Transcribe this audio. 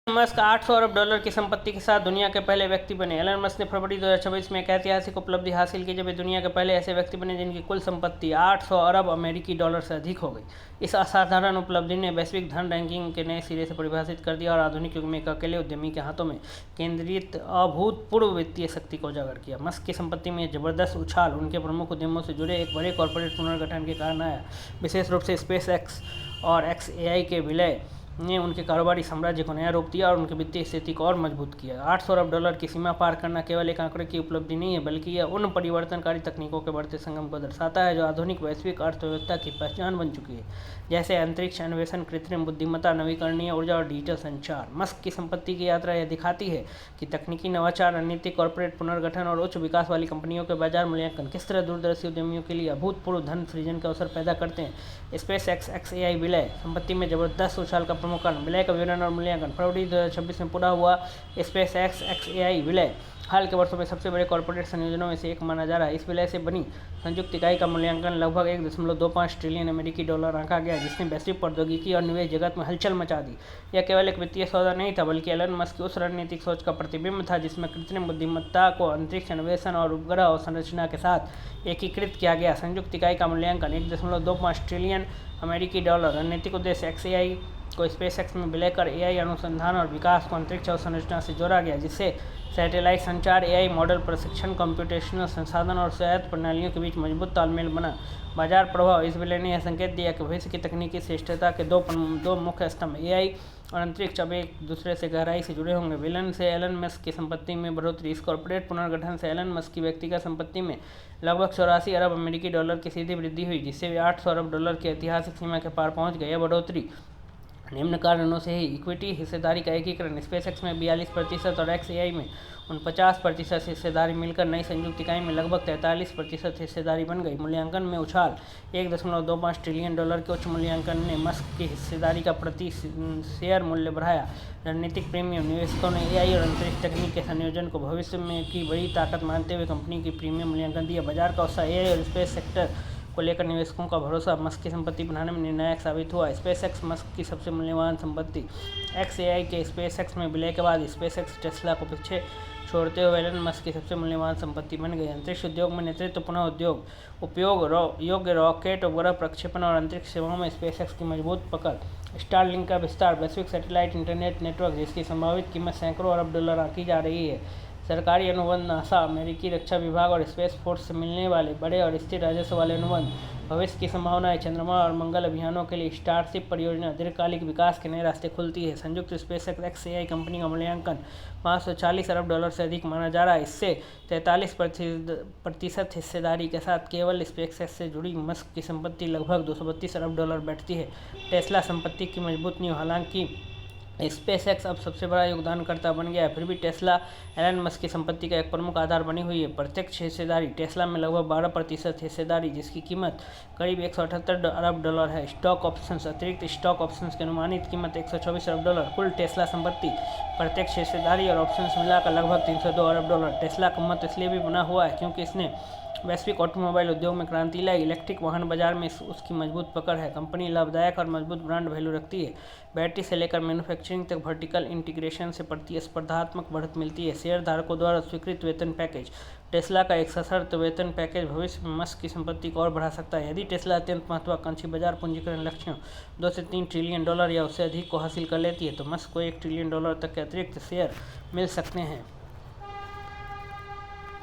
Musk 800 अरब dollar की संपत्ति के साथ दुनिया के पहले व्यक्ति बने। एलन मस्क ने फरवरी 2026 में एक ऐतिहासिक उपलब्धि हासिल की जब वे दुनिया के पहले ऐसे व्यक्ति बने जिनकी कुल संपत्ति 800 अरब अमेरिकी डॉलर से अधिक हो गई। इस असाधारण उपलब्धि ने वैश्विक धन रैंकिंग के नए सिरे से परिभाषित कर दिया और आधुनिक युग में एक अकेले उद्यमी के हाथों में केंद्रित अभूतपूर्व वित्तीय शक्ति को उजागर किया। मस्क की संपत्ति में जबरदस्त उछाल उनके प्रमुख उद्यमों से जुड़े एक बड़े कॉर्पोरेट पुनर्गठन के कारण आया। विशेष रूप से स्पेस एक्स और XAI के विलय ने उनके कारोबारी साम्राज्य को नया रूप दिया और उनकी वित्तीय स्थिति को और मजबूत किया। 800 अरब डॉलर की सीमा पार करना केवल एक आंकड़े की उपलब्धि नहीं है, बल्कि यह उन परिवर्तनकारी तकनीकों के बढ़ते संगम को दर्शाता है जो आधुनिक वैश्विक अर्थव्यवस्था की पहचान बन चुकी है, जैसे अंतरिक्ष अन्वेषण, कृत्रिम बुद्धिमत्ता, नवीकरणीय ऊर्जा और डिजिटल संचार। मस्क की संपत्ति की यात्रा यह दिखाती है कि तकनीकी नवाचार, रणनीतिक कॉर्पोरेट पुनर्गठन और उच्च विकास वाली कंपनियों के बाजार मूल्यांकन किस तरह दूरदर्शी उद्यमियों के लिए अभूतपूर्व धन सृजन के अवसर पैदा करते हैं। स्पेस एक्स XAI विलय संपत्ति में जबरदस्त उछाल का प्रमुख कारण। विलय का विवरण और मूल्यांकन। फरवरी 2026 में पूरा हुआ स्पेस एक्स XAI विलय हाल के वर्षों में सबसे बड़े कॉर्पोरेट संयोजनों में से एक माना जा रहा है। इस विलय से बनी संयुक्त इकाई का मूल्यांकन लगभग 1.25 ट्रिलियन अमेरिकी डॉलर आंका गया, जिसने वैश्विक प्रौद्योगिकी और निवेश जगत में हलचल मचा दी। यह केवल एक वित्तीय सौदा नहीं था, बल्कि एलन मस्क की उस रणनीतिक सोच का प्रतिबिंब था जिसमें कृत्रिम बुद्धिमत्ता को अंतरिक्ष अन्वेषण और उपग्रह और संरचना के साथ एकीकृत किया गया। संयुक्त इकाई का मूल्यांकन 1.25 ट्रिलियन अमेरिकी डॉलर। रणनीतिक उद्देश्य XAI को स्पेस एक्स में विलय कर AI अनुसंधान और विकास को अंतरिक्ष अवसंरचना से जोड़ा गया, जिससे सैटेलाइट संचार, AI मॉडल प्रशिक्षण, कंप्यूटेशनल संसाधन और स्वायत्त प्रणालियों के बीच मजबूत तालमेल बना। बाजार प्रभाव। इस विलय ने यह संकेत दिया कि भविष्य की तकनीकी श्रेष्ठता के दो मुख्य स्तंभ AI और अंतरिक्ष अब एक दूसरे से गहराई से जुड़े होंगे। विलय से एलन मस्क की संपत्ति में बढ़ोतरी। इस कॉर्पोरेट पुनर्गठन से एलन मस्क की व्यक्तिगत संपत्ति में लगभग 84 अरब अमेरिकी डॉलर की सीधी वृद्धि हुई, जिससे वे 800 अरब डॉलर की ऐतिहासिक सीमा के पार पहुंच गए। यह बढ़ोतरी निम्न कारणों से ही इक्विटी हिस्सेदारी का एकीकरण। स्पेसएक्स में 42% और XAI में 49% हिस्सेदारी मिलकर नई संयुक्त इकाई में लगभग 43% हिस्सेदारी बन गई। मूल्यांकन में उछाल। 1.25 ट्रिलियन डॉलर के उच्च मूल्यांकन ने मस्क की हिस्सेदारी का प्रति शेयर मूल्य बढ़ाया। रणनीतिक प्रीमियम। निवेशकों ने AI और अंतरिक्ष तकनीक के संयोजन को भविष्य में की बड़ी ताकत मानते हुए कंपनी की प्रीमियम मूल्यांकन दिया। बाजार का उत्साह। AI और स्पेस सेक्टर को लेकर निवेशकों का भरोसा मस्क की संपत्ति बनाने में निर्णायक साबित हुआ। स्पेसएक्स मस्क की सबसे मूल्यवान संपत्ति। XAI के स्पेसएक्स में विलय के बाद स्पेसएक्स टेस्ला को पीछे छोड़ते हुए एलन मस्क की सबसे मूल्यवान संपत्ति बन गई। अंतरिक्ष उद्योग में नेतृत्व। पुनः उद्योग उपयोग योग्य रॉकेट, उपग्रह प्रक्षेपण और अंतरिक्ष सेवाओं में स्पेसएक्स की मजबूत पकड़। स्टारलिंक का विस्तार। वैश्विक सैटेलाइट इंटरनेट नेटवर्क जिसकी संभावित कीमत सैकड़ों अरब डॉलर आंकी जा रही है। सरकारी अनुबंध। नासा, अमेरिकी रक्षा विभाग और स्पेस फोर्स से मिलने वाले बड़े और स्थिर राजस्व वाले अनुबंध। भविष्य की संभावनाएं। चंद्रमा और मंगल अभियानों के लिए स्टारशिप परियोजना दीर्घकालिक विकास के नए रास्ते खुलती है। संयुक्त स्पेसएक्स XAI कंपनी का मूल्यांकन 540 अरब डॉलर से अधिक माना जा रहा है। इससे 43% हिस्सेदारी के साथ केवल स्पेसएक्स से जुड़ी मस्क की संपत्ति लगभग 232 अरब डॉलर बैठती है। टेस्ला संपत्ति की मजबूत नींव। हालांकि स्पेसएक्स अब सबसे बड़ा योगदानकर्ता बन गया है, फिर भी टेस्ला एलन मस्क की संपत्ति का एक प्रमुख आधार बनी हुई है। प्रत्यक्ष हिस्सेदारी। टेस्ला में लगभग 12% हिस्सेदारी, जिसकी कीमत करीब 178 अरब डॉलर है। Stock options. अतिरिक्त स्टॉक ऑप्शंस की अनुमानित कीमत 124 अरब डॉलर। कुल टेस्ला संपत्ति प्रत्यक्ष हिस्सेदारी और ऑप्शंस मिलाकर लगभग 302 अरब डॉलर। टेस्ला का महत्व इसलिए भी बना हुआ है क्योंकि इसने वैश्विक ऑटोमोबाइल उद्योग में क्रांति लाई। इलेक्ट्रिक वाहन बाजार में उसकी मजबूत पकड़ है। कंपनी लाभदायक और मजबूत ब्रांड वैल्यू रखती है। बैटरी से लेकर मैन्युफैक्चरिंग तक वर्टिकल इंटीग्रेशन से प्रतिस्पर्धात्मक बढ़त मिलती है। शेयर धारकों द्वारा स्वीकृत वेतन पैकेज। टेस्ला का एक सशर्त वेतन पैकेज भविष्य में मस्क की संपत्ति को और बढ़ा सकता है। यदि टेस्ला अत्यंत महत्वाकांक्षी बाजार पूंजीकरण लक्ष्यों 2 से 3 ट्रिलियन डॉलर या उससे अधिक को हासिल कर लेती है, तो मस्क को 1 ट्रिलियन डॉलर तक के अतिरिक्त शेयर मिल सकते हैं।